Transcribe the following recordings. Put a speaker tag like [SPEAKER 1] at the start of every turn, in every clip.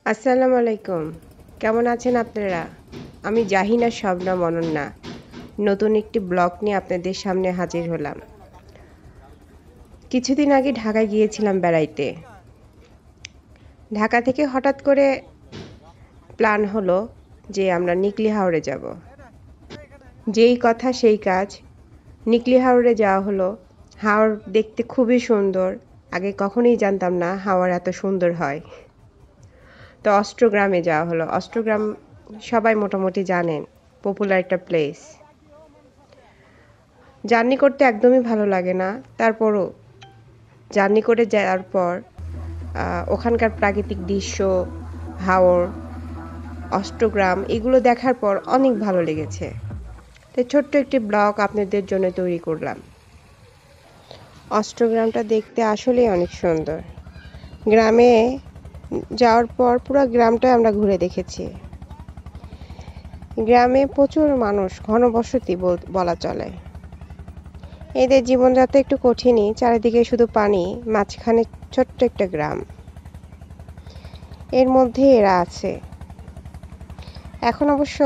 [SPEAKER 1] আসসালামু আলাইকুম। কেমন আছেন আপনারা? আমি জাহিনা শবনম অনন্যা। নতুন একটি ব্লগ নিয়ে আপনাদের সামনে হাজির হলাম। কিছুদিন আগে ঢাকায় গিয়েছিলাম বেড়াইতে। ঢাকা থেকে হঠাৎ করে প্ল্যান হলো যে আমরা নিকলি হাওরে যাব। যেই কথা সেই কাজ। নিকলি হাওরে যাওয়া হলো। হাওর দেখতে খুবই সুন্দর। আগে কখনোই জানতাম না হাওর এত সুন্দর হয়। তো অষ্টগ্রামে যাওয়া হলো। অষ্টগ্রাম সবাই মোটামুটি জানেন, পপুলার একটা প্লেস। জার্নি করতে একদমই ভালো লাগে না, তারপরও জার্নি করে যাওয়ার পর ওখানকার প্রাকৃতিক দৃশ্য, হাওর, অষ্টগ্রাম এগুলো দেখার পর অনেক ভালো লেগেছে। তাই ছোট্ট একটি ব্লগ আপনাদের জন্য তৈরি করলাম। অষ্টগ্রামটা দেখতে আসলেই অনেক সুন্দর। গ্রামে যাওয়ার পর পুরো গ্রামটাই আমরা ঘুরে দেখেছি। গ্রামে প্রচুর মানুষ, ঘনবসতি বলা চলে। এদের জীবনযাত্রা একটু কঠিনই, চারিদিকে শুধু পানি, মাঝখানে ছোট্ট একটা গ্রাম। এর মধ্যে এরা আছে। এখন অবশ্য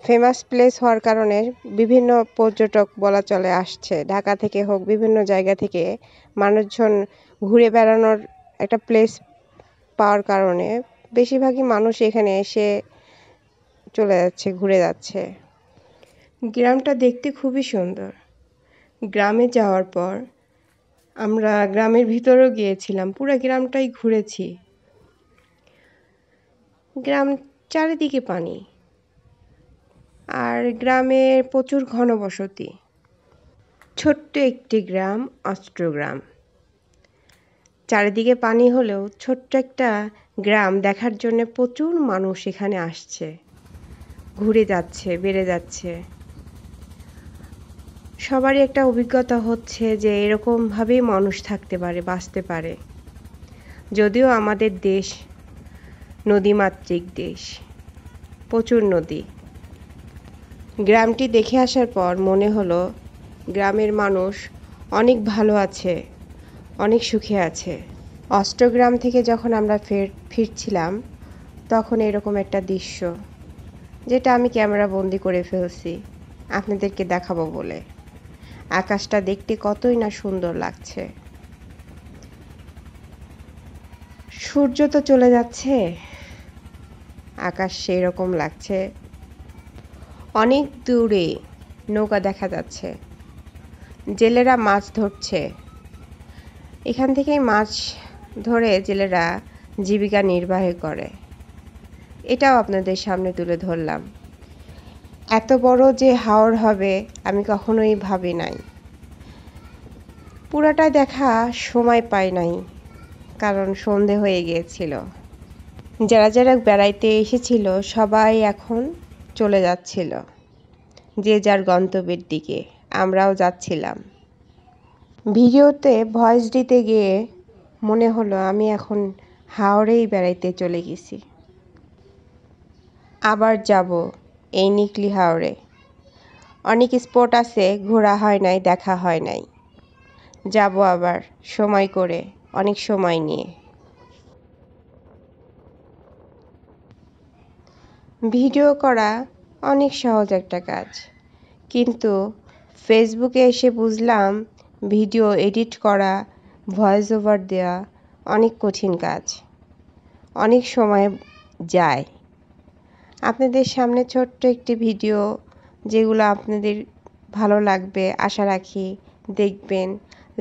[SPEAKER 1] ফেমাস প্লেস হওয়ার কারণে বিভিন্ন পর্যটক বলা চলে আসছে। ঢাকা থেকে হোক, বিভিন্ন জায়গা থেকে মানুষজন ঘুরে বেড়ানোর একটা প্লেস পাওয়ার কারণে বেশিরভাগই মানুষ এখানে এসে চলে যাচ্ছে, ঘুরে যাচ্ছে। গ্রামটা দেখতে খুবই সুন্দর। গ্রামে যাওয়ার পর আমরা গ্রামের ভিতরেও গিয়েছিলাম, পুরো গ্রামটাই ঘুরেছি। গ্রাম চারিদিকে পানি, আর গ্রামে প্রচুর ঘনবসতি। ছোট্ট একটি গ্রাম, অষ্টগ্রাম। চারিদিকে পানি হলেও ছোট্ট একটা গ্রাম দেখার জন্য প্রচুর মানুষ এখানে আসছে, ঘুরে যাচ্ছে, বেড়ে যাচ্ছে। সবারই একটা অভিজ্ঞতা হচ্ছে যে এরকমভাবেই মানুষ থাকতে পারে, বাঁচতে পারে। যদিও আমাদের দেশ নদীমাতৃক দেশ, প্রচুর নদী। গ্রামটি দেখে আসার পর মনে হলো গ্রামের মানুষ অনেক ভালো আছে, অনেক সুখে আছে। অষ্টগ্রাম থেকে যখন আমরা ফিরছিলাম তখন এরকম একটা দৃশ্য, যেটা আমি ক্যামেরা বন্দি করে ফেলছি আপনাদেরকে দেখাবো বলে। আকাশটা দেখতে কতই না সুন্দর লাগছে। সূর্য তো চলে যাচ্ছে, আকাশ সেই রকম লাগছে। অনেক দূরে নৌকা দেখা যাচ্ছে, জেলেরা মাছ ধরছে। এখান থেকেই মাছ ধরে জেলেরা জীবিকা নির্বাহ করে। এটাও আপনাদের সামনে তুলে ধরলাম। এত বড় যে হাওর হবে আমি কখনোই ভাবি নাই। পুরাটা দেখা সময় পাই নাই, কারণ সন্ধে হয়ে গিয়েছিল। যারা যারা বেড়াইতে এসেছিল সবাই এখন চলে যাচ্ছিল যে যার গন্তব্যের দিকে। আমরাও যাচ্ছিলাম। ভিডিওতে ভয়েস দিতে গিয়ে মনে হলো আমি এখন হাওরেই বেড়াইতে চলে গেছি। আবার যাব এই নিকলি হাওরে। অনেক স্পট আছে, ঘোরা হয় নাই, দেখা হয় নাই। যাব আবার সময় করে, অনেক সময় নিয়ে। ভিডিও করা অনেক সহজ একটা কাজ, কিন্তু ফেসবুকে এসে বুঝলাম ভিডিও এডিট করা, ভয়েস ওভার দেওয়া অনেক কঠিন কাজ, অনেক সময় যায়। আপনাদের সামনে ছোট্ট একটি ভিডিও, যেগুলো আপনাদের ভালো লাগবে আশা রাখি। দেখবেন,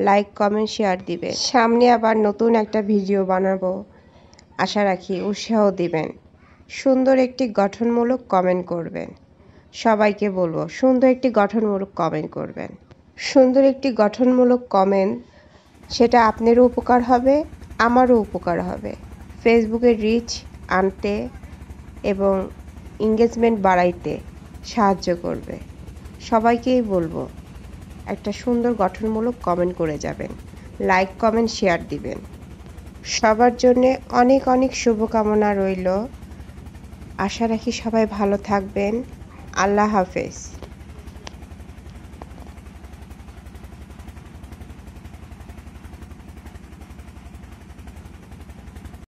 [SPEAKER 1] লাইক, কমেন্ট, শেয়ার দিবেন। সামনে আবার নতুন একটা ভিডিও বানাবো, আশা রাখি উৎসাহ দিবেন। সুন্দর একটি গঠনমূলক কমেন্ট করবেন। সবাইকে বলবো সুন্দর একটি গঠনমূলক কমেন্ট করবেন। সুন্দর একটি গঠনমূলক কমেন্ট, সেটা আপনারও উপকার হবে, আমারও উপকার হবে। ফেসবুকের রিচ আনতে এবং এঙ্গেজমেন্ট বাড়াইতে সাহায্য করবে। সবাইকেই বলবো একটা সুন্দর গঠনমূলক কমেন্ট করে যাবেন, লাইক, কমেন্ট, শেয়ার দিবেন। সবার জন্যে অনেক অনেক শুভকামনা রইল। আশা রাখি সবাই ভালো থাকবেন। আল্লাহ হাফেজ।